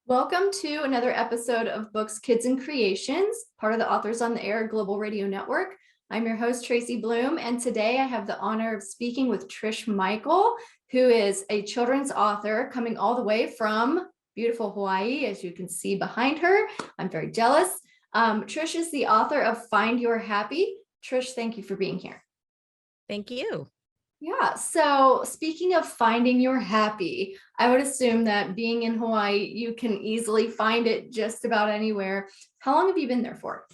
Welcome to another episode of Books, Kids, and Creations, part of the Authors on the Air Global Radio Network. I'm your host, Tracy Bloom, and today I have the honor of speaking with Trish Michael, who is a children's author coming all the way from beautiful Hawaii, as you can see behind her. I'm very jealous. Trish is the author of Find Your Happy. Trish, thank you for being here. Thank you. Yeah. So speaking of finding your happy, I would assume that being in Hawaii, you can easily find it just about anywhere. How long have you been there for?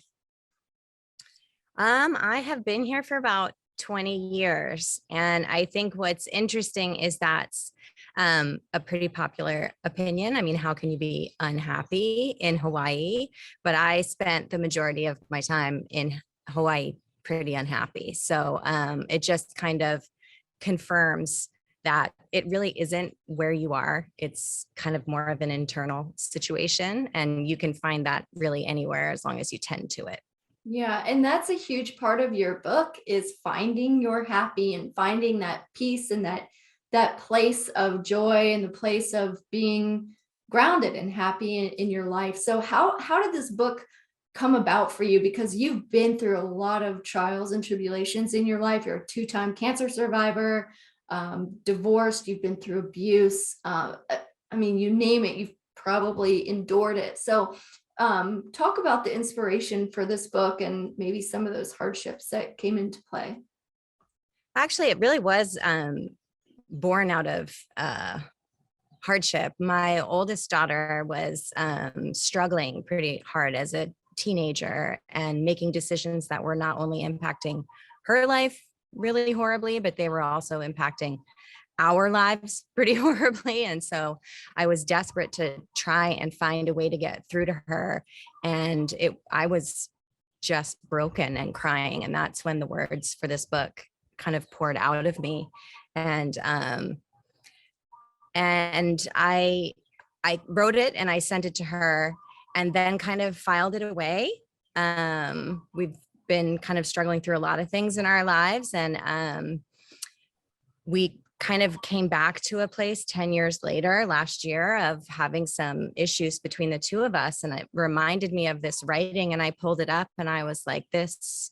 I have been here for about 20 years. And I think what's interesting is that's a pretty popular opinion. I mean, how can you be unhappy in Hawaii? But I spent the majority of my time in Hawaii pretty unhappy. So it just kind of confirms that it really isn't where you are. It's kind of more of an internal situation, and you can find that really anywhere as long as you tend to it. Yeah, and that's a huge part of your book is finding your happy and finding that peace and that place of joy and the place of being grounded and happy in your life. So how did this book come about for you? Because you've been through a lot of trials and tribulations in your life. You're a two-time cancer survivor, divorced, you've been through abuse. I mean, you name it, you've probably endured it. So talk about the inspiration for this book and maybe some of those hardships that came into play. Actually, it really was born out of hardship. My oldest daughter was struggling pretty hard as a teenager and making decisions that were not only impacting her life really horribly, but they were also impacting our lives pretty horribly. And so I was desperate to try and find a way to get through to her. And I was just broken and crying. And that's when the words for this book kind of poured out of me. And I wrote it and I sent it to her and then kind of filed it away. We've been kind of struggling through a lot of things in our lives. And we kind of came back to a place 10 years later, last year, of having some issues between the two of us. And it reminded me of this writing, and I pulled it up and I was like, this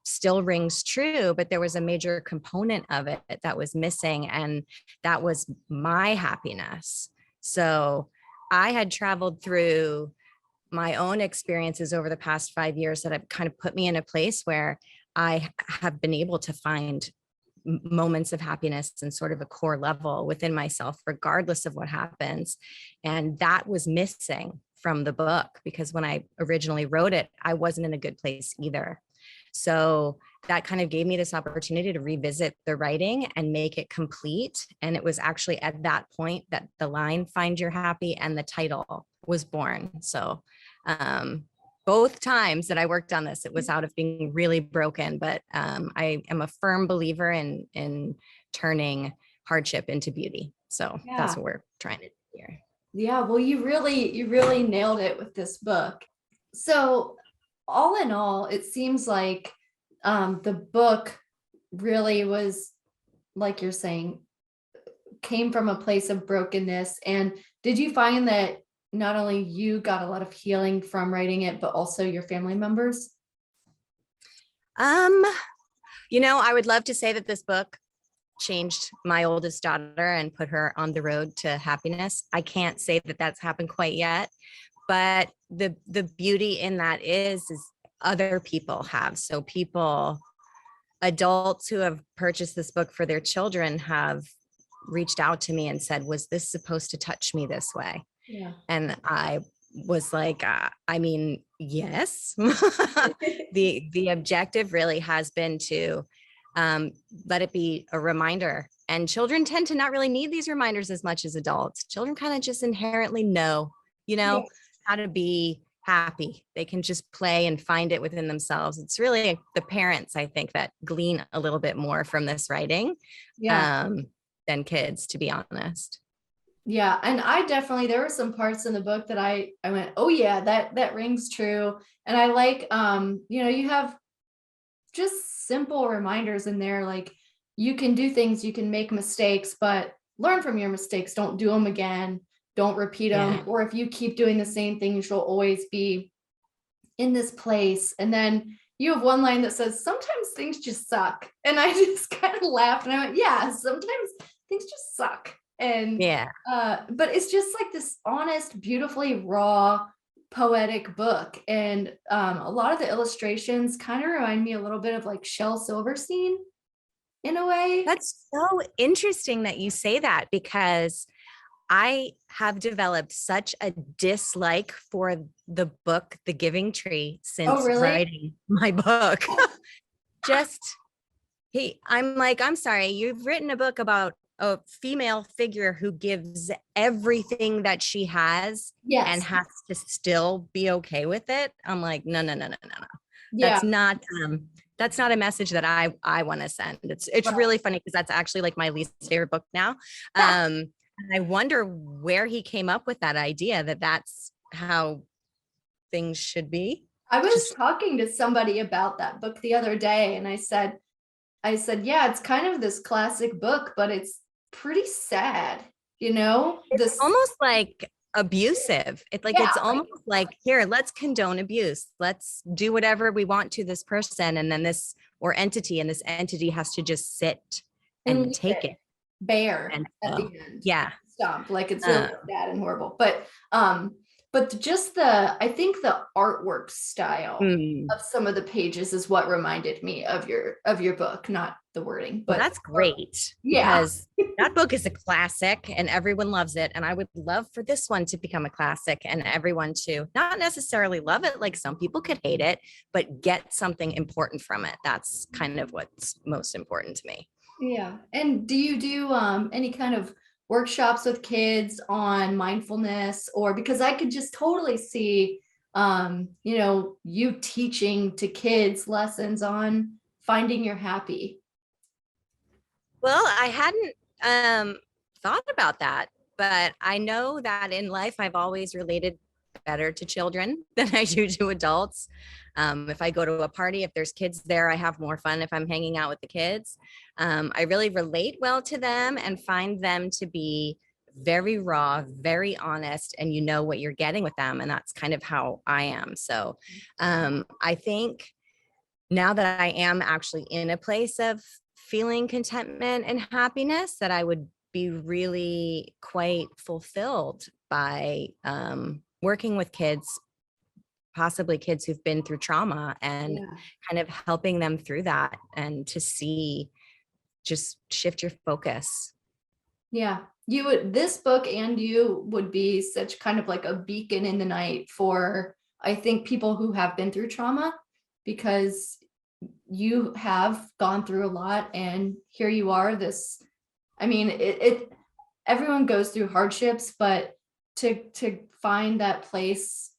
still rings true, but there was a major component of it that was missing, and that was my happiness. So I had traveled through my own experiences over the past 5 years that have kind of put me in a place where I have been able to find moments of happiness and sort of a core level within myself, regardless of what happens. And that was missing from the book, because when I originally wrote it, I wasn't in a good place either. So that kind of gave me this opportunity to revisit the writing and make it complete. And it was actually at that point that the line "Find Your Happy" and the title was born. So both times that I worked on this, it was out of being really broken, but I am a firm believer in turning hardship into beauty. So that's what we're trying to do here. Yeah, well, you really nailed it with this book. So all in all, it seems like the book really was, like you're saying, came from a place of brokenness. And did you find that not only you got a lot of healing from writing it, but also your family members? I would love to say that this book changed my oldest daughter and put her on the road to happiness. I can't say that that's happened quite yet, but the beauty in that is other people have. So adults who have purchased this book for their children have reached out to me and said, "Was this supposed to touch me this way?" Yeah. And I was like, I mean, yes. The objective really has been to let it be a reminder. And children tend to not really need these reminders as much as adults. Children kind of just inherently know, how to be happy. They can just play and find it within themselves. It's really the parents, I think, that glean a little bit more from this writing than kids, to be honest. Yeah. And there were some parts in the book that I went, oh yeah, that rings true. And I like, you have just simple reminders in there. Like, you can do things, you can make mistakes, but learn from your mistakes. Don't do them again. don't repeat Yeah. them. Or if you keep doing the same things, you'll always be in this place. And then you have one line that says, sometimes things just suck. And I just kind of laughed and I went, yeah, sometimes things just suck. And Yeah. but it's just like this honest, beautifully raw, poetic book. And a lot of the illustrations kind of remind me a little bit of like Shel Silverstein in a way. That's so interesting that you say that, because I have developed such a dislike for the book, The Giving Tree, Oh, since really? writing my book. Just, I'm like, I'm sorry, you've written a book about a female figure who gives everything that she has and Yes. has to still be okay with it. I'm like, no, no, no, no, no, no. Yeah. That's not a message that I want to send. It's Right. really funny because that's actually like my least favorite book now. And I wonder where he came up with that idea that that's how things should be. I was Just talking to somebody about that book the other day, and I said, yeah, it's kind of this classic book, but it's pretty sad, you know? it's This, almost like abusive. It's like yeah, it's like, almost like, here, let's condone abuse. Let's do whatever we want to this person, and then this or entity, and this entity has to just sit and and leave take it it. bare And at so, the end, yeah. stomped, like it's really Uh, sad and horrible. But just I think the artwork style mm. of some of the pages is what reminded me of your book, not the wording, Well, but that's great, yeah. because that book is a classic and everyone loves it. And I would love for this one to become a classic and everyone to not necessarily love it, like some people could hate it, but get something important from it. That's kind of what's most important to me. Yeah. And do you do any kind of workshops with kids on mindfulness, or because I could just totally see you teaching to kids lessons on finding your happy. Well, I hadn't thought about that, but I know that in life I've always related better to children than I do to adults. If I go to a party, if there's kids there, I have more fun if I'm hanging out with the kids. I really relate well to them and find them to be very raw, very honest, and you know what you're getting with them. And that's kind of how I am. So I think now that I am actually in a place of feeling contentment and happiness, that I would be really quite fulfilled by working with kids, possibly kids who've been through trauma, and Yeah. kind of helping them through that and to see, just shift your focus. Yeah. This book and you would be such kind of like a beacon in the night for, I think, people who have been through trauma, because you have gone through a lot and here you are, this, I mean, everyone goes through hardships, but to find that place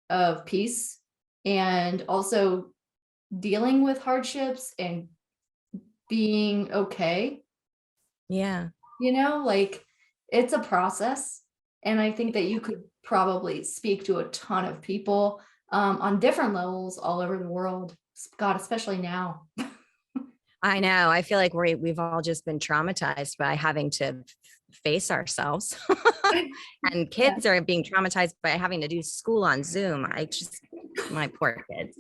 of peace and also dealing with hardships and being okay, Yeah. like it's a process. And I think that you could probably speak to a ton of people on different levels all over the world. God, especially now. I know. I feel like we've all just been traumatized by having to face ourselves. And Yeah. kids are being traumatized by having to do school on Zoom. My poor kids.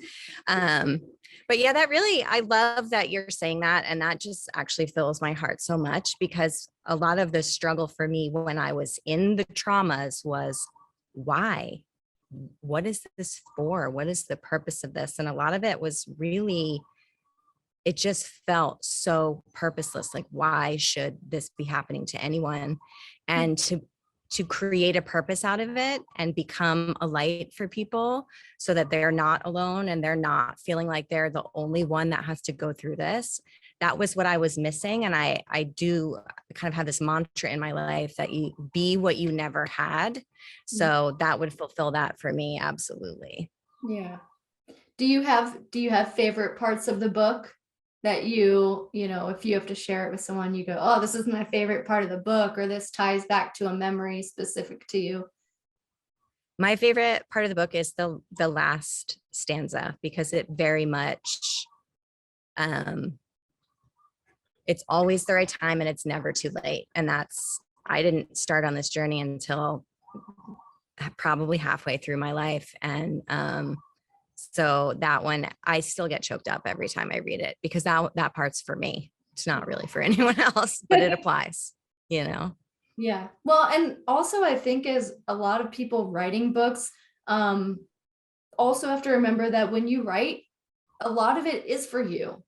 Um, but yeah, I love that you're saying that. And that just actually fills my heart so much, because a lot of the struggle for me when I was in the traumas was, why? What is this for? What is the purpose of this? And a lot of it was really, it just felt so purposeless. Like, why should this be happening to anyone? And to create a purpose out of it and become a light for people so that they're not alone and they're not feeling like they're the only one that has to go through this. That was what I was missing. And I do kind of have this mantra in my life that you be what you never had. So that would fulfill that for me. Absolutely. Yeah. Do you have favorite parts of the book that if you have to share it with someone, you go, oh, this is my favorite part of the book, or this ties back to a memory specific to you? My favorite part of the book is the last stanza, because it very much um it's always the right time and it's never too late. And I didn't start on this journey until probably halfway through my life. And so that one, I still get choked up every time I read it, because that part's for me. It's not really for anyone else, but it applies, you know? Yeah. Well, and also I think as a lot of people writing books, also have to remember that when you write, a lot of it is for you.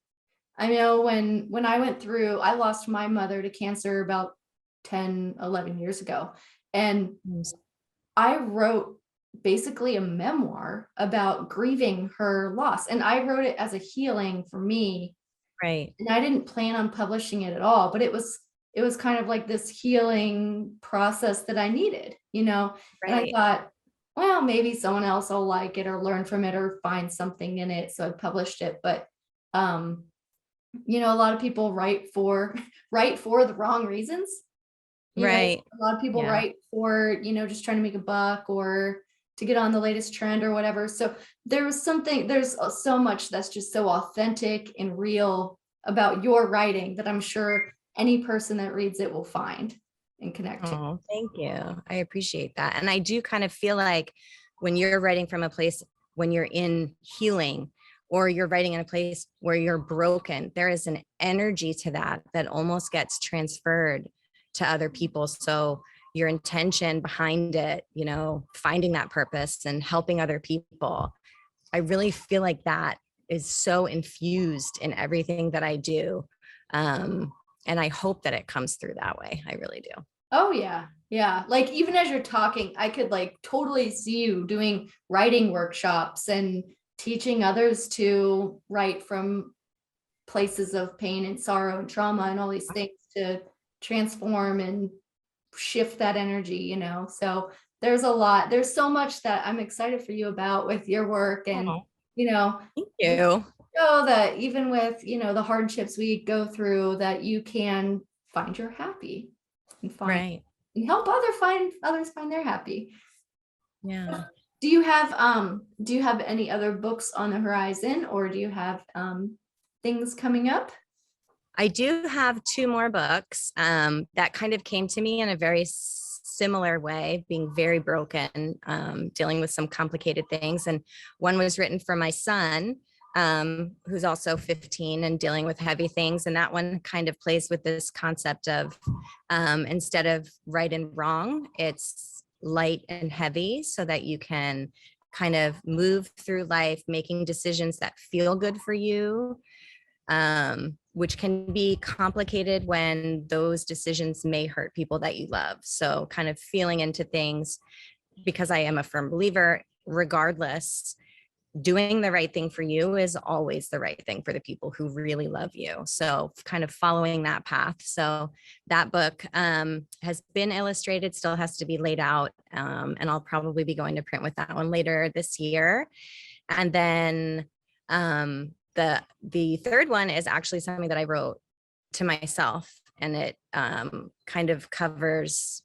I know when I went through, I lost my mother to cancer about 10, 11 years ago. And I wrote basically a memoir about grieving her loss. And I wrote it as a healing for me. Right. And I didn't plan on publishing it at all, but it was kind of like this healing process that I needed, you know? And I Right. thought, well, maybe someone else will like it or learn from it or find something in it. So I published it. But you know, a lot of people write for write for the wrong reasons. You know, Right. a lot of people Yeah. write for, you know, just trying to make a buck or to get on the latest trend or whatever. So there's so much that's just so authentic and real about your writing that I'm sure any person that reads it will find and connect to. Oh, thank you. I appreciate that. And I do kind of feel like when you're writing from a place, when you're in healing, or you're writing in a place where you're broken, there is an energy to that that almost gets transferred to other people. So your intention behind it, you know, finding that purpose and helping other people, I really feel like that is so infused in everything that I do. And I hope that it comes through that way. I really do. Oh yeah. Yeah. Like even as you're talking, I could like totally see you doing writing workshops and teaching others to write from places of pain and sorrow and trauma and all these things to transform and shift that energy, you know. So there's so much that I'm excited for you about with your work. And Oh, you know, thank just you. know that even with, you know, the hardships we go through, that you can find your happy and find Right. and help others find their happy. Yeah. Do you have any other books on the horizon, or do you have things coming up? I do have two more books that kind of came to me in a very similar way, being very broken, dealing with some complicated things. And one was written for my son, who's also 15 and dealing with heavy things. And that one kind of plays with this concept of instead of right and wrong, it's light and heavy, so that you can kind of move through life making decisions that feel good for you, which can be complicated when those decisions may hurt people that you love. So kind of feeling into things, because I am a firm believer, regardless, doing the right thing for you is always the right thing for the people who really love you. So kind of following that path. So that book has been illustrated, still has to be laid out. And I'll probably be going to print with that one later this year. And then the third one is actually something that I wrote to myself, and it kind of covers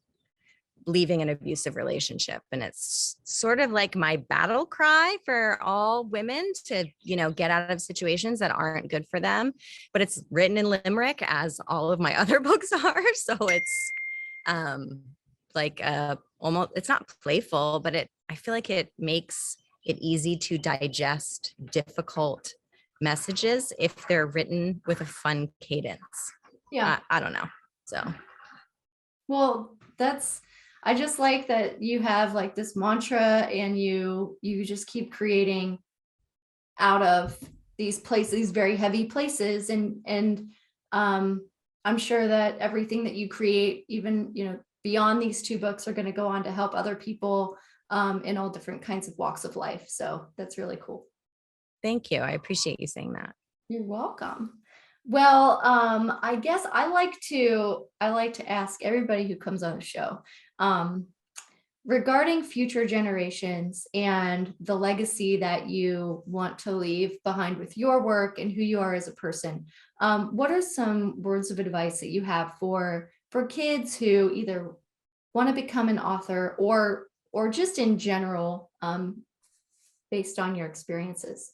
leaving an abusive relationship. And it's sort of like my battle cry for all women to, you know, get out of situations that aren't good for them. But it's written in limerick, as all of my other books are. So it's like almost, it's not playful, but I feel like it makes it easy to digest difficult messages if they're written with a fun cadence. Yeah. I don't know. So Well, I just like that you have like this mantra and you just keep creating out of these places, these very heavy places. And I'm sure that everything that you create, even, you know, beyond these two books, are going to go on to help other people in all different kinds of walks of life. So that's really cool. thank you. I appreciate you saying that. You're welcome. Well, I guess I like to ask everybody who comes on the show, um, regarding future generations and the legacy that you want to leave behind with your work and who you are as a person. What are some words of advice that you have for kids who either want to become an author or just in general, based on your experiences?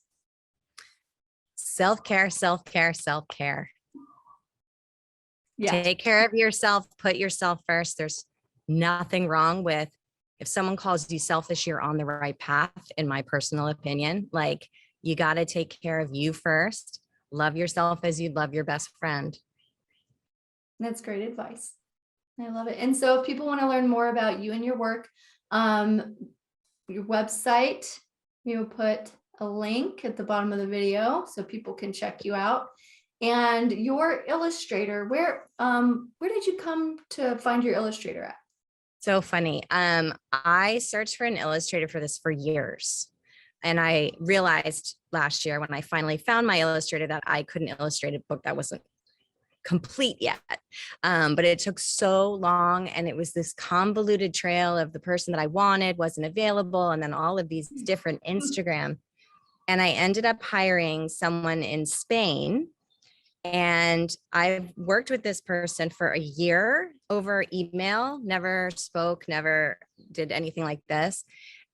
Self-care, self-care, self-care. Yeah. Take care of yourself, put yourself first. There's nothing wrong with if someone calls you selfish, you're on the right path, in my personal opinion. Like, you got to take care of you first. Love yourself as you'd love your best friend. That's great advice. I love it. And so if people want to learn more about you and your work, your website, you'll put a link at the bottom of the video so people can check you out. And your Illustrator, where did you come to find your Illustrator at? So funny. I searched for an illustrator for this for years. And I realized last year when I finally found my illustrator that I couldn't illustrate a book that wasn't complete yet. But it took so long, and it was this convoluted trail of the person that I wanted wasn't available, and then all of these different Instagram. And I ended up hiring someone in Spain. And I've worked with this person for a year over email, never spoke, never did anything like this.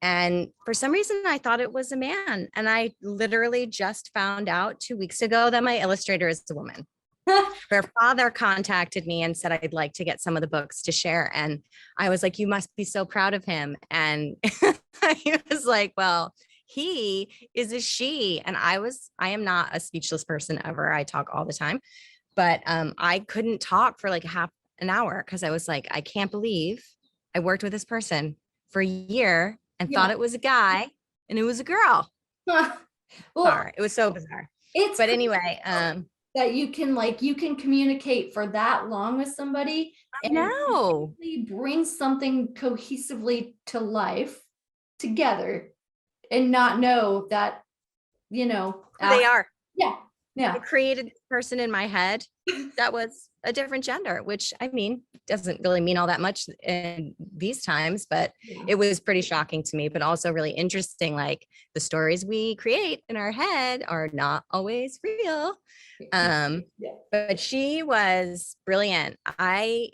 And for some reason, I thought it was a man. And I literally just found out 2 weeks ago that my illustrator is a woman. Her father contacted me and said, I'd like to get some of the books to share. And I was like, you must be so proud of him. And he was like, well, he is a she. And I am not a speechless person ever. I talk all the time, but I couldn't talk for like half an hour because I was like, I can't believe I worked with this person for a year and thought it was a guy and it was a girl. Well, it was so bizarre. But anyway, that you can communicate for that long with somebody and bring something cohesively to life together and not know that, they are. Yeah. I created this person in my head that was a different gender, which I mean, doesn't really mean all that much in these times, but it was pretty shocking to me, but also really interesting. Like, the stories we create in our head are not always real. But she was brilliant. I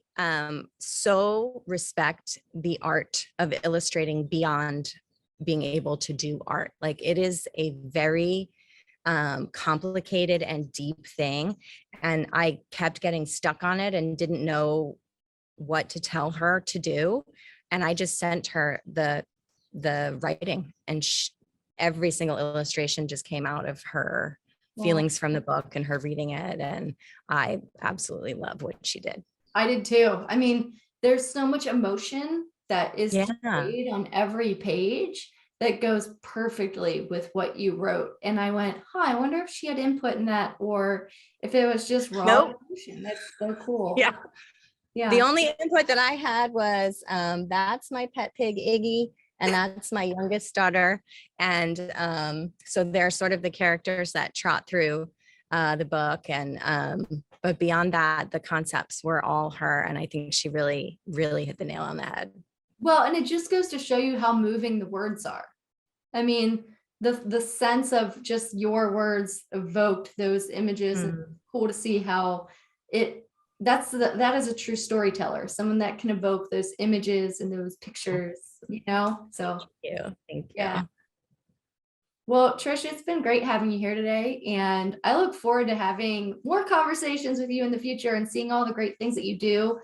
so respect the art of illustrating beyond being able to do art. Like, it is a very complicated and deep thing. And I kept getting stuck on it and didn't know what to tell her to do. And I just sent her the writing, and every single illustration just came out of her feelings from the book and her reading it. And I absolutely love what she did. I did too. I mean, there's so much emotion that is displayed on every page that goes perfectly with what you wrote. And I went, I wonder if she had input in that, or if it was just raw emotion. That's so cool. Yeah. The only input that I had was, that's my pet pig, Iggy, and that's my youngest daughter. And so they're sort of the characters that trot through the book. And but beyond that, the concepts were all her. And I think she really, really hit the nail on the head. Well, and it just goes to show you how moving the words are. I mean, the sense of just your words evoked those images. And it's cool to see how that is a true storyteller, someone that can evoke those images and those pictures, So thank you. Yeah. Well, Trish, it's been great having you here today. And I look forward to having more conversations with you in the future and seeing all the great things that you do.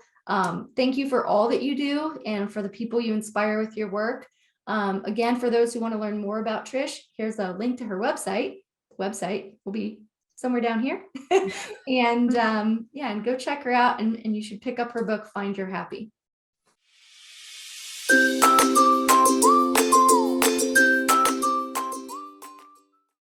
Thank you for all that you do and for the people you inspire with your work. Again, for those who want to learn more about Trish, here's a link to her website. The website will be somewhere down here. And and go check her out, and you should pick up her book, Find Your Happy.